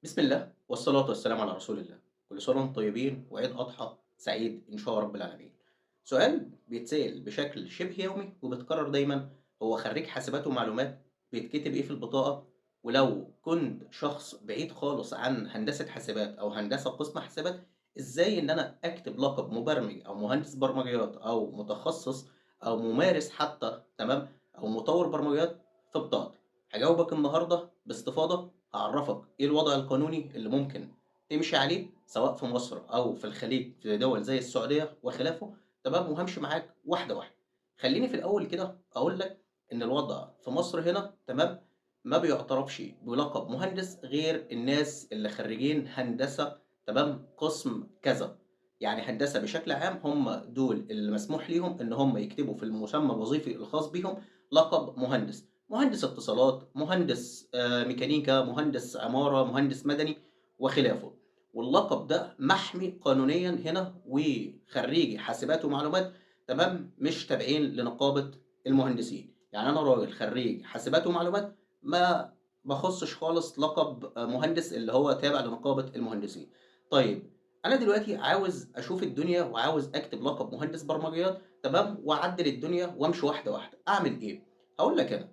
بسم الله والصلاة والسلام على رسول الله. كل سنة وانتم طيبين وعيد أضحى سعيد إن شاء رب العالمين. سؤال بيتسأل بشكل شبه يومي وبيتكرر دايما، هو خريج حاسبات ومعلومات بيتكتب إيه في البطاقة؟ ولو كنت شخص بعيد خالص عن هندسة حاسبات أو هندسة قسم حاسبات، إزاي إن أنا أكتب لقب مبرمج أو مهندس برمجيات أو متخصص أو ممارس حتى، تمام، أو مطور برمجيات في بطاقتي؟ هجاوبك النهارده باستفاضة، هاعرّفك إيه الوضع القانوني اللي ممكن تمشي عليه سواء في مصر أو في الخليج في دول زي السعودية وخلافه، تمام، وهامشي معاك واحدة، واحدة. خلّيني في الأول كده أقول لك إن الوضع في مصر هنا، تمام، ما بيُعترفش بلقب مهندس غير الناس اللي خرّيجين هندسة، تمام، قسم كذا. يعني هندسة بشكل عام هم دول اللي مسموح ليهم إن هم يكتبوا في المسمى الوظيفي الخاص بيهم لقب مهندس. مهندس اتصالات، مهندس ميكانيكا، مهندس عمارة، مهندس مدني وخلافه. واللقب ده محمي قانونيًا هنا، وخريجي حاسبات ومعلومات، تمام، مش تابعين لنقابة المهندسين. يعني أنا راجل خريج حاسبات ومعلومات، ما باخُصّش خالص لقب مهندس اللي هو تابع لنقابة المهندسين. طيب، أنا دلوقتي عاوز أشوف الدنيا وعاوز أكتب لقب مهندس برمجيات، تمام، وأعدّل الدنيا وأمشي واحدة، واحدة. أعمل إيه؟ هاقول لك أنا.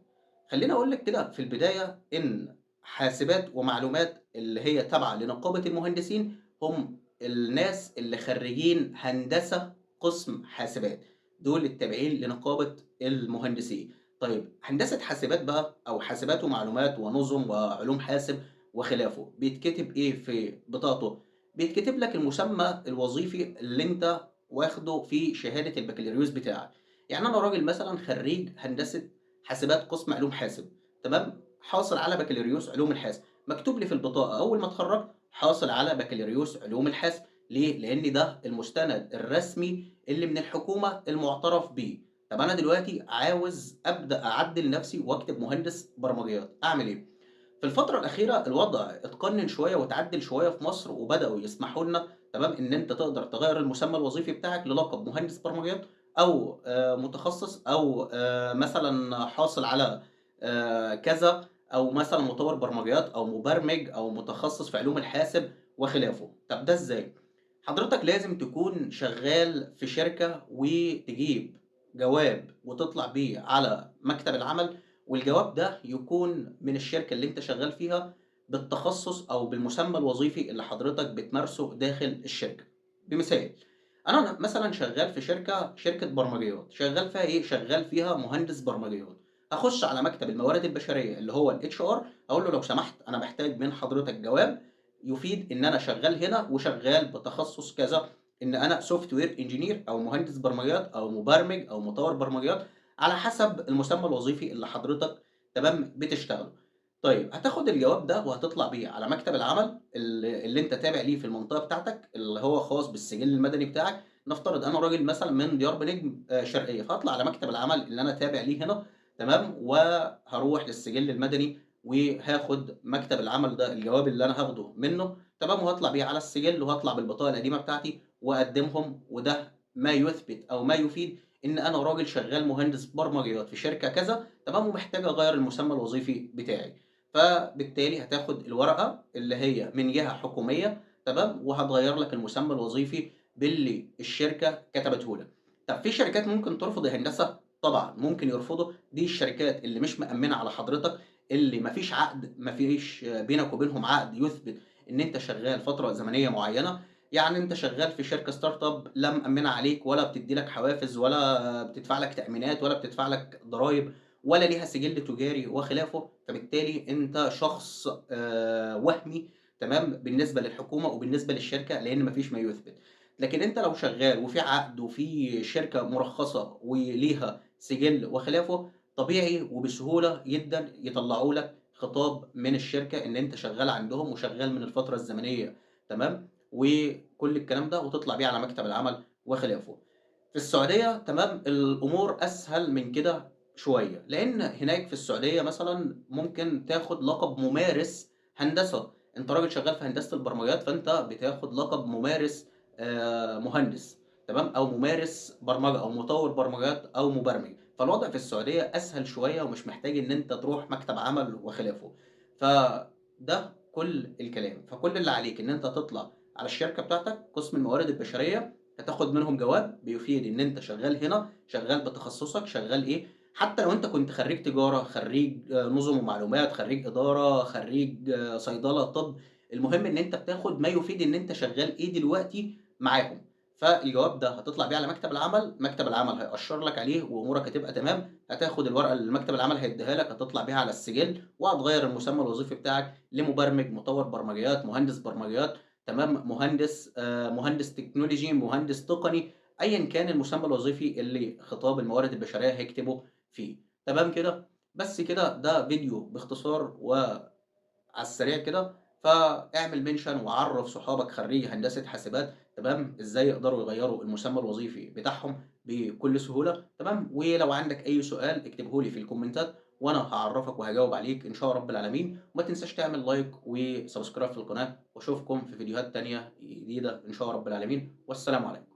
خلّيني أقول لك كده في البداية إن حاسبات ومعلومات اللي هي تابعة لنقابة المهندسين، هم الناس اللي خرّيجين هندسة قسم حاسبات، دول التابعين لنقابة المهندسين. طيب هندسة حاسبات بقى أو حاسبات ومعلومات ونُظُم وعلوم حاسب وخلافه، بيتكتب إيه في بطاقته؟ بيتكتب لك المسمى الوظيفي اللي أنت واخده في شهادة البكالوريوس بتاعك. يعني أنا راجل مثلًا خرّيج هندسة حاسبات قسم علوم حاسب، تمام، حاصل على بكالوريوس علوم الحاسب، مكتوب لي في البطاقة أول ما اتخرّجت حاصل على بكالوريوس علوم الحاسب. ليه؟ لإن ده المستند الرسمي اللي من الحكومة المُعترف بيه. طب أنا دلوقتي عاوز أبدأ أعدِّل نفسي وأكتب مهندس برمجيات، أعمل إيه؟ في الفترة الأخيرة الوضع اتقنّن شوية واتعدِّل شوية في مصر، وبدأوا يسمحوا لنا، تمام، إن أنت تقدر تغيّر المسمى الوظيفي بتاعك للقب مهندس برمجيات أو متخصص أو مثلًا حاصل على كذا، أو مثلًا مطوّر برمجيات أو مبرمج أو متخصص في علوم الحاسب وخلافه. طب ده إزاي؟ حضرتك لازم تكون شغّال في شركة وتجيب جواب وتطلع بيه على مكتب العمل، والجواب ده يكون من الشركة اللي أنت شغّال فيها بالتخصُّص أو بالمسمى الوظيفي اللي حضرتك بتمارسه داخل الشركة. بمثال، أنا مثلًا شغّال في شركة برمجيات، شغّال فيها إيه، شغّال فيها مهندس برمجيات. هاخُش على مكتب الموارد البشرية اللي هو الHR، أقول له لو سمحت أنا محتاج من حضرتك جواب يفيد إن أنا شغّال هنا وشغّال بتخصُّص كذا، إن أنا software engineer أو مهندس برمجيات أو مبرمج أو مطوّر برمجيات، على حسب المسمى الوظيفي اللي حضرتك، تمام، بتشتغله. طيب هتاخد الجواب ده وهتطلع بيه على مكتب العمل اللي أنت تابع ليه في المنطقة بتاعتك، اللي هو خاص بالسجل المدني بتاعك. نفترض أنا راجل مثلًا من ديار بنجم شرقية، فهاطلع على مكتب العمل اللي أنا تابع ليه هنا، تمام، وهاروح للسجل المدني وهاخد مكتب العمل ده الجواب اللي أنا هاخده منه، تمام، وهاطلع بيه على السجل وهاطلع بالبطاقة القديمة بتاعتي وأقدّمهم، وده ما يثبت أو ما يفيد إن أنا راجل شغال مهندس برمجيات في شركة كذا، تمام، ومحتاج أغيّر المسمى الوظيفي بتاعي. فبالتالي هتاخد الورقة اللي هي من جهة حكومية، تمام، وهتغيّر لك المسمى الوظيفي باللي الشركة كتبته لك. طب في شركات ممكن ترفض الهندسة؟ طبعًا ممكن يرفضوا، دي الشركات اللي مش مأمِّنة على حضرتك، اللي ما فيش عقد، ما فيش بينك وبينهم عقد يثبت إن أنت شغال فترة زمنية معيّنة. يعني أنت شغال في شركة startup لا مأمِّنة عليك ولا بتدّي لك حوافز ولا بتدفع لك تأمينات ولا بتدفع لك ضرايب ولا ليها سجل تجاري وخلافه، فبالتالي أنت شخص وهمي، تمام، بالنسبة للحكومة وبالنسبة للشركة، لإن ما فيش ما يثبت. لكن أنت لو شغال وفي عقد وفي شركة مرخصة وليها سجل وخلافه، طبيعي وبسهولة جدًا يطلّعوا لك خطاب من الشركة إن أنت شغال عندهم وشغال من الفترة الزمنية، تمام، وكل الكلام ده وتطلع بيه على مكتب العمل وخلافه. في السعودية، تمام، الأمور أسهل من كده شوية، لإن هناك في السعودية مثلًا ممكن تاخد لقب ممارس هندسة. أنت راجل شغال في هندسة البرمجيات، فأنت بتاخد لقب ممارس مهندس، تمام، أو ممارس برمجة أو مطوّر برمجيات أو مبرمج. فالوضع في السعودية أسهل شوية ومش محتاج إن أنت تروح مكتب عمل وخلافه. فده كل الكلام. فكل اللي عليك إن أنت تطلع على الشركة بتاعتك، قسم الموارد البشرية، هتاخد منهم جواب بيفيد إن أنت شغال هنا، شغال بتخصصك، شغال إيه، حتى لو أنت كنت خريج تجارة، خريج نظم ومعلومات، خريج إدارة، خريج صيدلة، طب، المهم إن أنت بتاخد ما يفيد إن أنت شغال إيه دلوقتي معاهم. فالجواب ده هتطلع بيه على مكتب العمل، مكتب العمل هيأشّر لك عليه وأمورك هتبقى تمام، هتاخد الورقة اللي مكتب العمل هيدّيها لك، هتطلع بيها على السجل، وهتغيّر المسمى الوظيفي بتاعك لمبرمج، مطوّر برمجيات، مهندس برمجيات، تمام، مهندس تكنولوجي، مهندس تقني، أيًا كان المسمى الوظيفي اللي خطاب الموارد البشرية هيكتبه فيه، تمام كده؟ بس كده، ده فيديو باختصار وعلى السريع كده، فاعمل mention وعرّف صحابك خرّيجي هندسة حاسبات، تمام، إزاي يقدروا يغيّروا المسمى الوظيفي بتاعهم بكل سهولة، تمام، ولو عندك أي سؤال اكتبه لي في الكومنتات وأنا هاعرّفك وهاجاوب عليك إن شاء رب العالمين، وما تنساش تعمل لايك وسبسكرايب في القناة، واشوفكم في فيديوهات تانية جديدة إن شاء رب العالمين، والسلام عليكم.